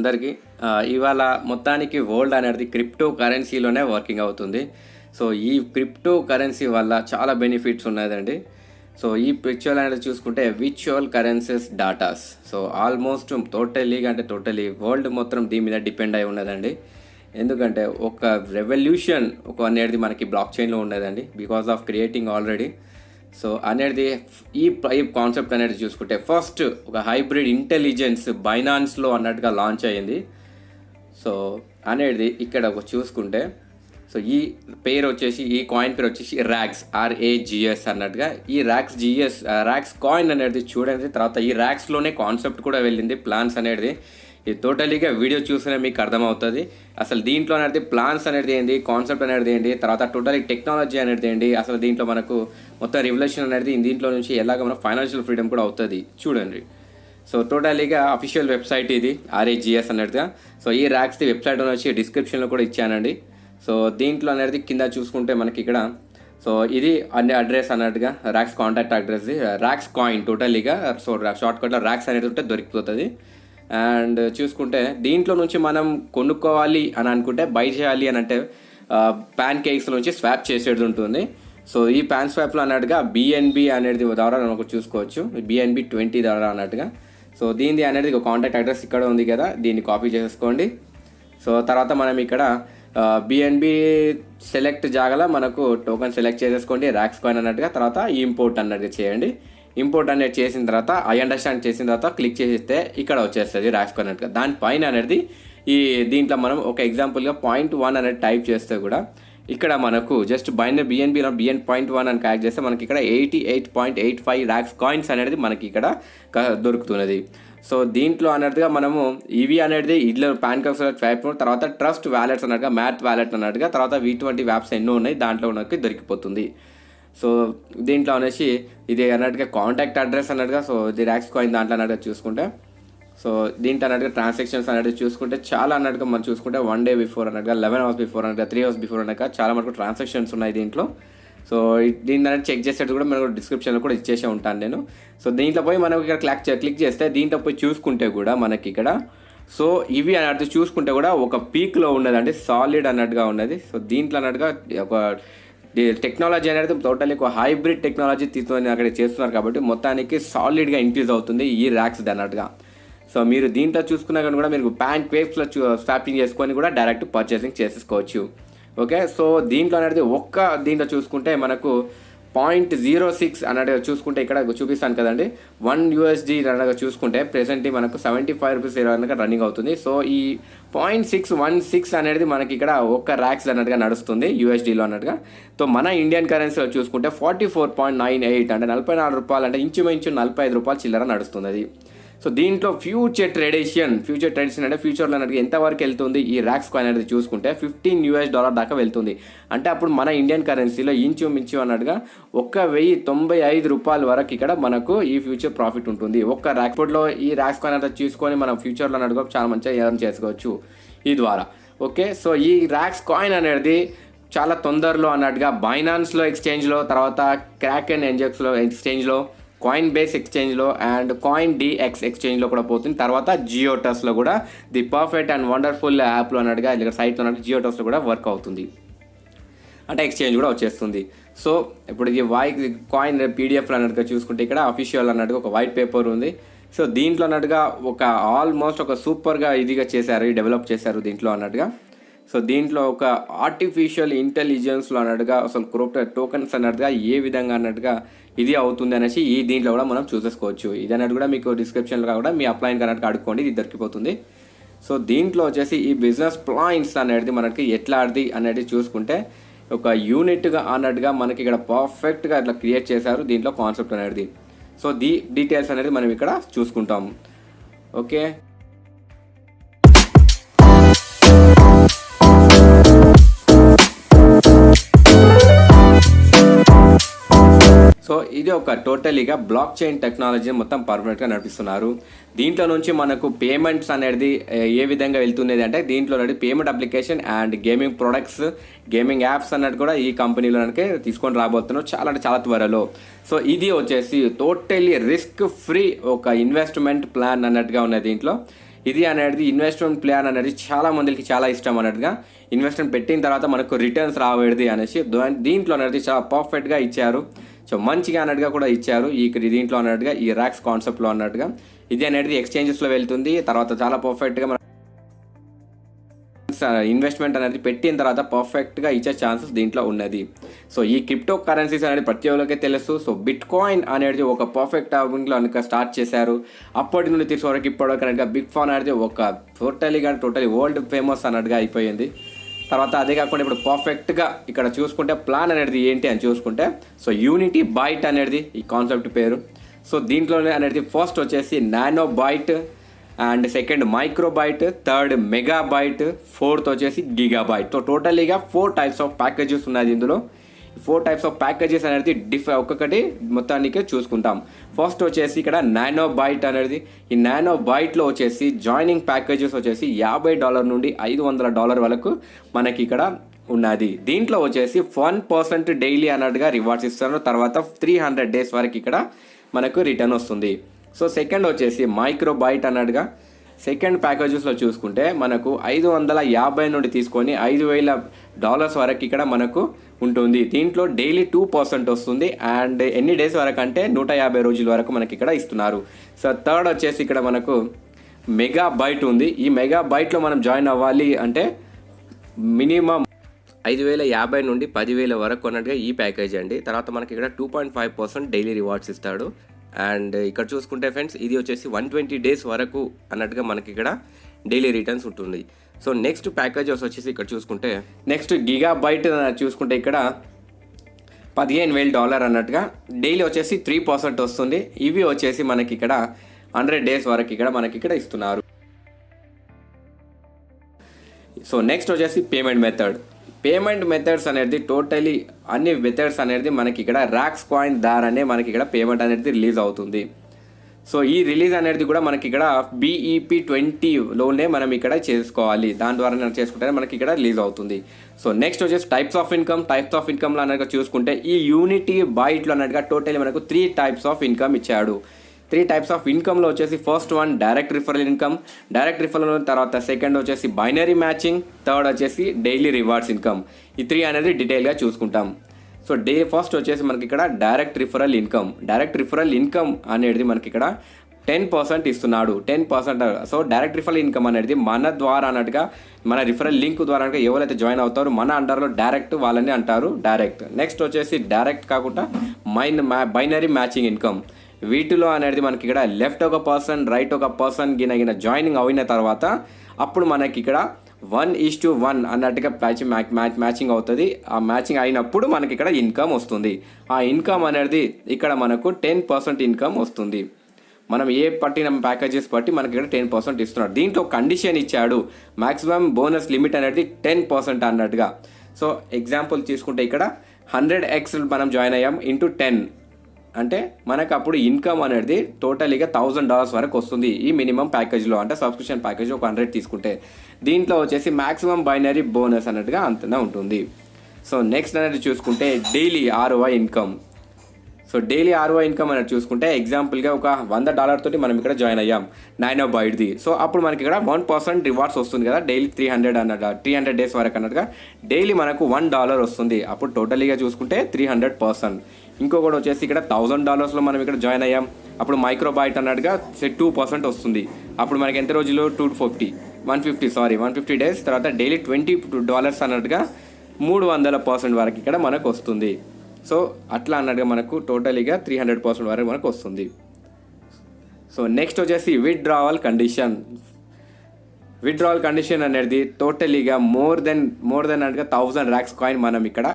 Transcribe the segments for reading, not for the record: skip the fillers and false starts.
అందరికీ. ఇవాళ మొత్తానికి వరల్డ్ అనేది క్రిప్టో కరెన్సీలోనే వర్కింగ్ అవుతుంది. సో ఈ క్రిప్టో కరెన్సీ వల్ల చాలా బెనిఫిట్స్ ఉన్నదండి. సో ఈ పిక్చర్ అనేది చూసుకుంటే virtual currencies datas. So almost totally world మొత్తం దీని మీద డిపెండ్ అయి ఉన్నదండి. ఎందుకంటే ఒక రెవల్యూషన్ అనేది మనకి బ్లాక్ చైన్లో ఉన్నదండి, because of creating already. So అనేది ఈ కాన్సెప్ట్ అనేది చూసుకుంటే ఫస్ట్ ఒక హైబ్రిడ్ ఇంటెలిజెన్స్ బైనాన్స్లో అన్నట్టుగా లాంచ్ అయ్యింది. సో అనేది ఇక్కడ చూసుకుంటే సో ఈ పేరు వచ్చేసి, ఈ కాయిన్ పేరు వచ్చేసి RAGS అన్నట్టుగా. ఈ ర్యాక్స్ కాయిన్ అనేది చూడండి. తర్వాత ఈ ర్యాక్స్లోనే కాన్సెప్ట్ కూడా వెళ్ళింది, ప్లాన్స్ అనేది. ఇది టోటలీగా వీడియో చూసినా మీకు అర్థమవుతుంది అసలు దీంట్లో అనేది ప్లాన్స్ అనేది ఏంటి, కాన్సెప్ట్ అనేది ఏంటి, తర్వాత టోటలీ టెక్నాలజీ అనేది ఏంటి, అసలు దీంట్లో మనకు మొత్తం రివల్యూషన్ అనేది దీంట్లో నుంచి ఎలాగ మన ఫైనాన్షియల్ ఫ్రీడమ్ కూడా అవుతుంది చూడండి. సో టోటలీగా అఫీషియల్ వెబ్సైట్ ఇది RAGS అన్నట్టుగా. సో ఈ ర్యాక్స్ది వెబ్సైట్ వచ్చి డిస్క్రిప్షన్లో కూడా ఇచ్చానండి. సో దీంట్లో అనేది కింద చూసుకుంటే మనకి ఇక్కడ సో ఇది అడ్రస్ అన్నట్టుగా Rax contact address, Rax coin టోటలీగా. సో షార్ట్కట్లో ర్యాక్స్ అనేది ఉంటే దొరికిపోతుంది. అండ్ చూసుకుంటే దీంట్లో నుంచి మనం కొనుక్కోవాలి అని అనుకుంటే, బై చేయాలి అని అంటే ప్యాన్ కేక్స్ నుంచి స్వాప్ చేసేది ఉంటుంది. సో ఈ ప్యాన్ స్వాప్లో అన్నట్టుగా BNB అనేది ద్వారా మనకు చూసుకోవచ్చు, BNB 20 ద్వారా అన్నట్టుగా. సో దీనిది అనేది ఒక కాంటాక్ట్ అడ్రస్ ఇక్కడ ఉంది కదా, దీన్ని కాపీ చేసేసుకోండి. సో తర్వాత మనం ఇక్కడ BNB సెలెక్ట్ జాగల మనకు టోకెన్ సెలెక్ట్ చేసేసుకోండి, ర్యాక్స్ కాయిన్ అన్నట్టుగా. తర్వాత ఇంపోర్ట్ అన్నట్టుగా చేయండి. ఇంపోర్ట్ అనేది చేసిన తర్వాత ఐ అండర్స్టాండ్ చేసిన తర్వాత క్లిక్ చేసేస్తే ఇక్కడ వచ్చేస్తుంది ర్యాక్స్ కాయిన్ అన్నట్టుగా. దానిపైన అనేది ఈ దీంట్లో మనం ఒక ఎగ్జాంపుల్గా 0.1 అనేది టైప్ చేస్తే కూడా ఇక్కడ మనకు జస్ట్ BNBలో BN.1 అని క్యాక్ చేస్తే మనకి ఇక్కడ 88.85 ర్యాక్స్ కాయిన్స్ అనేది మనకి ఇక్కడ దొరుకుతున్నది. సో దీంట్లో అన్నట్టుగా మనము ఇవి అనేది ఇట్లా పాన్ కార్డ్స్ టైప్, తర్వాత ట్రస్ట్ వ్యాలెట్స్ అన్నట్టుగా, మ్యాథ్ వ్యాలెట్ అన్నట్టుగా, తర్వాత V20 వ్యాప్స్ ఎన్నో ఉన్నాయి దాంట్లో మనకి దొరికిపోతుంది. సో దీంట్లో అనేసి ఇది అన్నట్టుగా కాంటాక్ట్ అడ్రస్ అన్నట్టుగా. సో ఇది ర్యాక్స్ కాయిన్ దాంట్లో అన్నట్టుగా చూసుకుంటే, సో దీంట్లో అన్నట్టుగా ట్రాన్సాక్షన్స్ అనేది చూసుకుంటే చాలా అన్నట్టుగా మనం చూసుకుంటే 1 day బిఫోర్ అన్నట్టుగా, 11 hours బిఫోర్ అన్నట్టుగా, 3 hours బిఫోర్ అన్నట్టుగా చాలా మనకు ట్రాన్సాక్షన్స్ ఉన్నాయి దీంట్లో. సో దీన్ని అనేది చెక్ చేసేది కూడా మనకు డిస్క్రిప్షన్లో కూడా ఇచ్చేసే ఉంటాను నేను. సో దీంట్లో పోయి మనం ఇక్కడ క్లిక్ చేస్తే దీంట్లో పోయి చూసుకుంటే కూడా మనకి ఇక్కడ సో ఇవి అన్నట్టు చూసుకుంటే కూడా ఒక పీక్లో ఉన్నదండి, సాలిడ్ అన్నట్టుగా ఉన్నది. సో దీంట్లో అన్నట్టుగా ఒక టెక్నాలజీ అనేది టోటల్లీ ఒక హైబ్రిడ్ టెక్నాలజీ తీసుకొని అక్కడ చేస్తున్నారు కాబట్టి మొత్తానికి సాలిడ్గా ఇంక్రీజ్ అవుతుంది ఈ ర్యాక్స్ అన్నట్టుగా. సో మీరు దీంట్లో చూసుకున్నా కానీ కూడా మీరు ప్యాన్ క్వేప్స్లో స్వాపింగ్ చేసుకొని కూడా డైరెక్ట్ పర్చేసింగ్ చేసేసుకోవచ్చు. ఓకే, సో దీంట్లో అనేది దీంట్లో చూసుకుంటే మనకు 0.06 అన్నట్టుగా చూసుకుంటే ఇక్కడ చూపిస్తాను కదండి, $1 అన్నట్టుగా చూసుకుంటే ప్రెసెంట్లీ మనకు 75 రూపీస్ అన్నట్టుగా రన్నింగ్ అవుతుంది. సో ఈ 0.616 అనేది మనకి ఇక్కడ ఒక్క ర్యాక్స్ అన్నట్టుగా నడుస్తుంది USDలో అన్నట్టుగా. సో మన ఇండియన్ కరెన్సీలో చూసుకుంటే 44.98 అంటే 44 రూపాయలు, అంటే ఇంచుమించు 45 రూపాయలు చిల్లర నడుస్తుంది అది. సో దీంట్లో ఫ్యూచర్ ట్రెడిషన్ అంటే ఫ్యూచర్లో అన్నట్టుగా ఎంతవరకు వెళ్తుంది ఈ ర్యాక్స్ కాయిన్ అనేది చూసుకుంటే $15 దాకా వెళ్తుంది. అంటే అప్పుడు మన ఇండియన్ కరెన్సీలో ఇంచుమించు అన్నట్టుగా 1,095 రూపాయల వరకు ఇక్కడ మనకు ఈ ఫ్యూచర్ ప్రాఫిట్ ఉంటుంది ఒక్క ర్యాక్. ఇప్పట్లో ఈ ర్యాక్స్ కాయిన్ అనేది చూసుకొని మనం ఫ్యూచర్లో అన్నట్టుగా చాలా మంచిగా ఎర్న్ చేసుకోవచ్చు ఈ ద్వారా. ఓకే, సో ఈ ర్యాక్స్ కాయిన్ అనేది చాలా తొందరలో అన్నట్టుగా బైనాన్స్లో ఎక్స్చేంజ్లో, తర్వాత క్రాకెన్ ఎక్స్చేంజ్లో, కాయిన్ బేస్ ఎక్స్చేంజ్లో అండ్ CoinDex ఎక్స్చేంజ్లో కూడా పోతుంది. తర్వాత జియోటస్లో కూడా ది పర్ఫెక్ట్ అండ్ వండర్ఫుల్ యాప్లో అన్నట్టుగా ఇక్కడ సైట్లో అన్నట్టు జియోటస్లో కూడా వర్క్ అవుతుంది, అంటే ఎక్స్చేంజ్ కూడా వచ్చేస్తుంది. సో ఇప్పుడు ఈ కాయిన్ PDF అన్నట్టుగా చూసుకుంటే ఇక్కడ అఫీషియల్ అన్నట్టుగా ఒక వైట్ పేపర్ ఉంది. సో దీంట్లో అన్నట్టుగా ఆల్మోస్ట్ ఒక సూపర్గా ఇదిగా చేశారు, డెవలప్ చేశారు దీంట్లో అన్నట్టుగా. సో దీంట్లో ఒక ఆర్టిఫిషియల్ ఇంటెలిజెన్స్లో అన్నట్టుగా అసలు క్రిప్టో టోకెన్స్ అన్నట్టుగా ఏ విధంగా అన్నట్టుగా ఇది అవుతుంది అనేసి ఈ దీంట్లో కూడా మనం చూసేసుకోవచ్చు. ఇది అన్నట్టు కూడా మీకు డిస్క్రిప్షన్లో కూడా మీ అప్లైన్ అన్నట్టుగా అడుక్కోండి, ఇది దొరికిపోతుంది. సో దీంట్లో వచ్చేసి ఈ బిజినెస్ ప్లాన్స్ అనేది మనకి ఎట్లాంటిది అనేది చూసుకుంటే ఒక యూనిట్గా అన్నట్టుగా మనకి ఇక్కడ పర్ఫెక్ట్గా ఇట్లా క్రియేట్ చేశారు దీంట్లో కాన్సెప్ట్ అనేది. సో డీటెయిల్స్ అనేది మనం ఇక్కడ చూసుకుంటాం. ఓకే, సో ఇది ఒక టోటలీగా బ్లాక్ చైన్ టెక్నాలజీ మొత్తం పర్ఫెక్ట్గా నడిపిస్తున్నారు. దీంట్లో నుంచి మనకు పేమెంట్స్ అనేది ఏ విధంగా వెళ్తున్నది అంటే దీంట్లో payment application and gaming products, gaming apps అన్నట్టు కూడా ఈ కంపెనీలోనే తీసుకొని రాబోతున్నాం చాలా అంటే చాలా త్వరలో. సో ఇది వచ్చేసి టోటలీ రిస్క్ ఫ్రీ ఒక ఇన్వెస్ట్మెంట్ ప్లాన్ అన్నట్టుగా ఉన్నది దీంట్లో. ఇది అనేది ఇన్వెస్ట్మెంట్ ప్లాన్ అనేది చాలా మందికి చాలా ఇష్టం అన్నట్టుగా. ఇన్వెస్ట్మెంట్ పెట్టిన తర్వాత మనకు రిటర్న్స్ రావేది అనేసి దీంట్లో అనేది చాలా పర్ఫెక్ట్గా ఇచ్చారు. సో మంచిగా అన్నట్టుగా కూడా ఇచ్చారు దీంట్లో అన్నట్టుగా, ఈ ర్యాక్స్ కాన్సెప్ట్లో అన్నట్టుగా. ఇది అనేది ఎక్స్చేంజెస్లో వెళ్తుంది. తర్వాత చాలా పర్ఫెక్ట్గా ఇన్వెస్ట్మెంట్ అనేది పెట్టిన తర్వాత పర్ఫెక్ట్గా ఇచ్చే ఛాన్సెస్ దీంట్లో ఉన్నది. సో ఈ క్రిప్టో కరెన్సీస్ అనేది ప్రతి ఒక్కరికి తెలుసు. సో బిట్ కాయిన్ అనేది ఒక పర్ఫెక్ట్ టైమింగ్లో కనుక స్టార్ట్ చేశారు. అప్పటి నుండి తీసుకువరకు ఇప్పటివరకు కనుక బిట్ కాయిన్ అనేది ఒక టోటలీ వరల్డ్ ఫేమస్ అన్నట్టుగా అయిపోయింది. తర్వాత అదే కాకుండా ఇప్పుడు పర్ఫెక్ట్గా ఇక్కడ చూసుకుంటే ప్లాన్ అనేది ఏంటి అని చూసుకుంటే, సో యూనిటీ బైట్ అనేది ఈ కాన్సెప్ట్ పేరు. సో దీంట్లోనే అనేది ఫస్ట్ వచ్చేసి nano byte, and second microbyte, third megabyte, fourth వచ్చేసి గిగాబైట్. సో టోటలీగా 4 టైప్స్ ఆఫ్ ప్యాకేజెస్ ఉన్నాయి ఇందులో. 4 టైప్స్ ఆఫ్ ప్యాకేజెస్ అనేది ఒక్కొక్కటి మొత్తానికి చూసుకుంటాం. ఫస్ట్ వచ్చేసి ఇక్కడ నానో బైట్ అనేది, ఈ నానో బైట్లో వచ్చేసి జాయినింగ్ ప్యాకేజెస్ వచ్చేసి $50 నుండి $500 వరకు మనకి ఇక్కడ ఉన్నది. దీంట్లో వచ్చేసి 1% డైలీ అన్నట్టుగా రివార్డ్స్ ఇస్తారు. తర్వాత 300 డేస్ వరకు ఇక్కడ మనకు రిటర్న్ వస్తుంది. సో సెకండ్ వచ్చేసి మైక్రోబైట్ అన్నట్టుగా సెకండ్ ప్యాకేజెస్లో చూసుకుంటే మనకు 550 నుండి తీసుకొని $5,000 వరకు ఇక్కడ మనకు ఉంటుంది. దీంట్లో డైలీ 2% వస్తుంది. అండ్ ఎన్ని డేస్ వరకు అంటే 150 రోజుల వరకు మనకి ఇక్కడ ఇస్తున్నారు. సో థర్డ్ వచ్చేసి ఇక్కడ మనకు మెగాబైట్ ఉంది. ఈ మెగాబైట్లో మనం జాయిన్ అవ్వాలి అంటే మినిమం 5,050 నుండి 10,000 వరకు అన్నట్టుగా ఈ ప్యాకేజ్ అండి. తర్వాత మనకి ఇక్కడ 2.5% డైలీ రివార్డ్స్ ఇస్తాడు. అండ్ ఇక్కడ చూసుకుంటే ఫ్రెండ్స్ ఇది వచ్చేసి 120 డేస్ వరకు అన్నట్టుగా మనకి ఇక్కడ డైలీ రిటర్న్స్ ఉంటుంది. సో నెక్స్ట్ ప్యాకేజెస్ వచ్చేసి ఇక్కడ చూసుకుంటే నెక్స్ట్ గిగాబైట్ చూసుకుంటే ఇక్కడ $15,000 అన్నట్టుగా డైలీ వచ్చేసి 3% వస్తుంది. ఇవి వచ్చేసి మనకి ఇక్కడ 100 డేస్ వరకు ఇక్కడ మనకి ఇక్కడ ఇస్తున్నారు. సో నెక్స్ట్ వచ్చేసి పేమెంట్ మెథడ్స్ అనేది టోటలీ అన్ని మెథడ్స్ అనేది మనకి ఇక్కడ ర్యాక్స్ కాయిన్ ద్వారానే మనకి ఇక్కడ పేమెంట్ అనేది రిలీజ్ అవుతుంది. సో ఈ రిలీజ్ అనేది కూడా మనకి ఇక్కడ BEP20లోనే మనం ఇక్కడ చేసుకోవాలి. దాని ద్వారా చేసుకుంటే మనకి ఇక్కడ రిలీజ్ అవుతుంది. సో నెక్స్ట్ వచ్చేసి టైప్స్ ఆఫ్ ఇన్కమ్లో అన్నట్టుగా చూసుకుంటే ఈ యూనిటీ బైట్లో అన్నట్టుగా టోటలీ మనకు 3 టైప్స్ ఆఫ్ ఇన్కమ్ ఇచ్చాడు. 3 టైప్స్ ఆఫ్ ఇన్కమ్లో వచ్చేసి first one direct referral income, తర్వాత సెకండ్ వచ్చేసి బైనరీ మ్యాచింగ్, థర్డ్ వచ్చేసి డైలీ రివార్డ్స్ ఇన్కమ్. ఈ 3 అనేది డీటెయిల్గా చూసుకుంటాం. సో ఫస్ట్ వచ్చేసి మనకి ఇక్కడ డైరెక్ట్ రిఫరల్ ఇన్కమ్ అనేది మనకి ఇక్కడ 10% ఇస్తున్నాడు. 10%. సో డైరెక్ట్ రిఫరల్ ఇన్కమ్ అనేది మన ద్వారా అన్నట్టుగా మన రిఫరల్ లింక్ ద్వారా ఎవరైతే జాయిన్ అవుతారో మన అండర్లో డైరెక్ట్ వాళ్ళని అంటారు డైరెక్ట్. నెక్స్ట్ వచ్చేసి డైరెక్ట్ కాకుండా బైనరీ మ్యాచింగ్ ఇన్కమ్. వీటిలో అనేది మనకి ఇక్కడ లెఫ్ట్ ఒక పర్సన్ రైట్ ఒక పర్సన్ గిన జాయినింగ్ అయిన తర్వాత అప్పుడు మనకి ఇక్కడ 1:1 అన్నట్టుగా మ్యాచింగ్ అవుతుంది. ఆ మ్యాచింగ్ అయినప్పుడు మనకి ఇక్కడ ఇన్కమ్ వస్తుంది. ఆ ఇన్కమ్ అనేది ఇక్కడ మనకు 10% ఇన్కమ్ వస్తుంది. మనం ఏ పట్టిన ప్యాకేజెస్ బట్టి మనకి ఇక్కడ 10% ఇస్తున్నాడు. దీంట్లో కండిషన్ ఇచ్చాడు, మ్యాక్సిమం బోనస్ లిమిట్ అనేది 10% అన్నట్టుగా. సో ఎగ్జాంపుల్ తీసుకుంటే ఇక్కడ 100x మనం జాయిన్ అయ్యాం ఇంటూ 10 అంటే మనకు అప్పుడు ఇన్కమ్ అనేది టోటలీగా $1,000 వరకు వస్తుంది. ఈ మినిమం ప్యాకేజ్లో అంటే సబ్స్క్రిప్షన్ ప్యాకేజ్ ఒక 100 తీసుకుంటే దీంట్లో వచ్చేసి మ్యాక్సిమం బైనరీ బోనస్ అన్నట్టుగా అంతనే ఉంటుంది. సో నెక్స్ట్ అనేది చూసుకుంటే daily ROI income. So daily ROI income అనేది చూసుకుంటే ఎగ్జాంపుల్గా ఒక $100 తోటి మనం ఇక్కడ జాయిన్ అయ్యాం నానో బైట్ది. సో అప్పుడు మనకి ఇక్కడ 1% రివార్డ్స్ వస్తుంది కదా, డైలీ 300 డేస్ వరకు అన్నట్టుగా డైలీ మనకు $1 వస్తుంది. అప్పుడు టోటలీగా చూసుకుంటే 300%. ఇంకొకటి వచ్చేసి ఇక్కడ $1,000లో మనం ఇక్కడ జాయిన్ అయ్యాం, అప్పుడు మైక్రోబైట్ అన్నట్టుగా 2% వస్తుంది. అప్పుడు మనకి ఎంత రోజులు 150 డేస్. తర్వాత డైలీ $20 అన్నట్టుగా 300% వరకు ఇక్కడ మనకు వస్తుంది. సో అట్లా అన్నట్టుగా మనకు టోటలీగా 300% వరకు మనకు వస్తుంది. సో నెక్స్ట్ వచ్చేసి విత్డ్రావల్ కండిషన్ అనేది టోటలీగా మోర్ దెన్ అన్నట్టుగా 1000 ర్యాక్స్ కాయిన్ మనం ఇక్కడ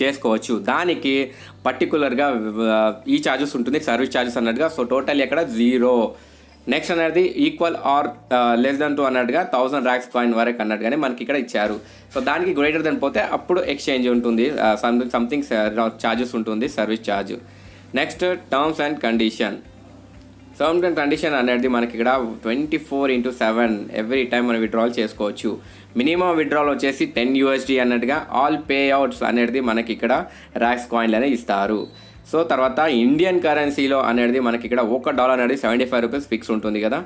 చేసుకోవచ్చు. దానికి పర్టికులర్గా ఈ ఛార్జెస్ ఉంటుంది, సర్వీస్ ఛార్జెస్ అన్నట్టుగా. సో టోటల్ ఇక్కడ 0. నెక్స్ట్ అనేది ఈక్వల్ ఆర్ లెస్ దెన్ 2 అన్నట్టుగా 1000 ర్యాక్స్ కాయిన్ వరకు అన్నట్టుగానే మనకి ఇక్కడ ఇచ్చారు. సో దానికి గ్రేటర్ దెన్ పోతే అప్పుడు ఎక్స్చేంజ్ ఉంటుంది, సంథింగ్ ఛార్జెస్ ఉంటుంది, service charge. Next terms and condition అనేది మనకి ఇక్కడ 24/7 ఎవ్రీ టైం మనం విత్డ్రాల్ చేసుకోవచ్చు. మినిమం విత్డ్రాల్ వచ్చేసి $10 అన్నట్టుగా. ఆల్ పే అవుట్స్ అనేది మనకి ఇక్కడ ర్యాక్స్ కాయిన్లు అనేది ఇస్తారు. సో తర్వాత ఇండియన్ కరెన్సీలో అనేది మనకి ఇక్కడ $1 అనేది 75 రూపీస్ ఫిక్స్ ఉంటుంది కదా.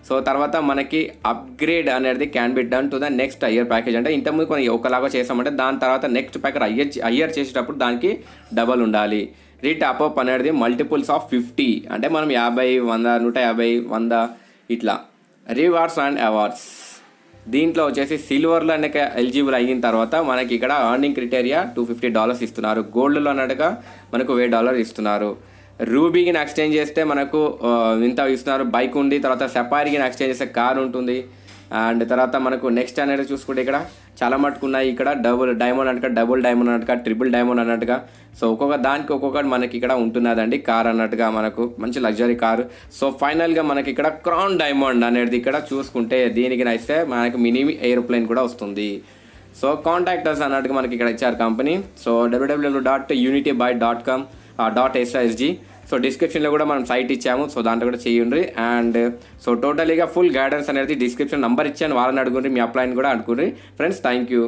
సో తర్వాత మనకి అప్గ్రేడ్ అనేది can be done to the next higher package. అంటే ఇంతకుముందు కొన్ని ఒకలాగా చేసామంటే దాని తర్వాత నెక్స్ట్ ప్యాకేజ్ హయ్యర్ చేసేటప్పుడు దానికి డబల్ ఉండాలి. రీటాప్ అప్ అనేది మల్టిపుల్స్ ఆఫ్ 50, అంటే మనం 50, 100, 150, 100 ఇట్లా. రివార్డ్స్ అండ్ అవార్డ్స్ దీంట్లో వచ్చేసి సిల్వర్లో అనేక ఎలిజిబుల్ అయిన తర్వాత మనకి ఇక్కడ ఎర్నింగ్ క్రైటీరియా $250 ఇస్తున్నారు. గోల్డ్లో అన్నట్టుగా మనకు $1000 ఇస్తున్నారు. రూబీకి ఎక్స్చేంజ్ చేస్తే మనకు ఇంత ఇస్తున్నారు. బైక్ ఉంది. తర్వాత సఫారీకి ఎక్స్చేంజ్ చేస్తే కార్ ఉంటుంది. అండ్ తర్వాత మనకు నెక్స్ట్ అనేది చూసుకుంటే ఇక్కడ చాలా మటుకు ఉన్నాయి. ఇక్కడ డబుల్ డైమండ్ అన్నట్టుగా, డబుల్ డైమండ్ అన్నట్టుగా, ట్రిపుల్ డైమండ్ అన్నట్టుగా. సో ఒక్కొక్క దానికి ఒక్కొక్కటి మనకి ఇక్కడ ఉంటున్నదండి. కార్ అన్నట్టుగా మనకు మంచి లగ్జరీ కారు. సో ఫైనల్గా మనకి ఇక్కడ క్రౌన్ డైమండ్ అనేది ఇక్కడ చూసుకుంటే దీనికి ఇస్తే మనకి మినీ ఏరోప్లేన్ కూడా వస్తుంది. సో కాంటాక్టర్స్ అన్నట్టుగా మనకి ఇక్కడ ఇచ్చారు company. So www.unitybuy.com .sg. So డిస్క్రిప్షన్లో కూడా మనం సైట్ ఇచ్చాము. సో దాంట్లో కూడా చేయండి. అండ్ సో టోటలీగా ఫుల్ గైడెన్స్ అనేది డిస్క్రిప్షన్ నంబర్ ఇచ్చాను, వాళ్ళని అడుగుండ్రి, మీ అప్లైని కూడా అడుగుండ్రి ఫ్రెండ్స్. Thank you.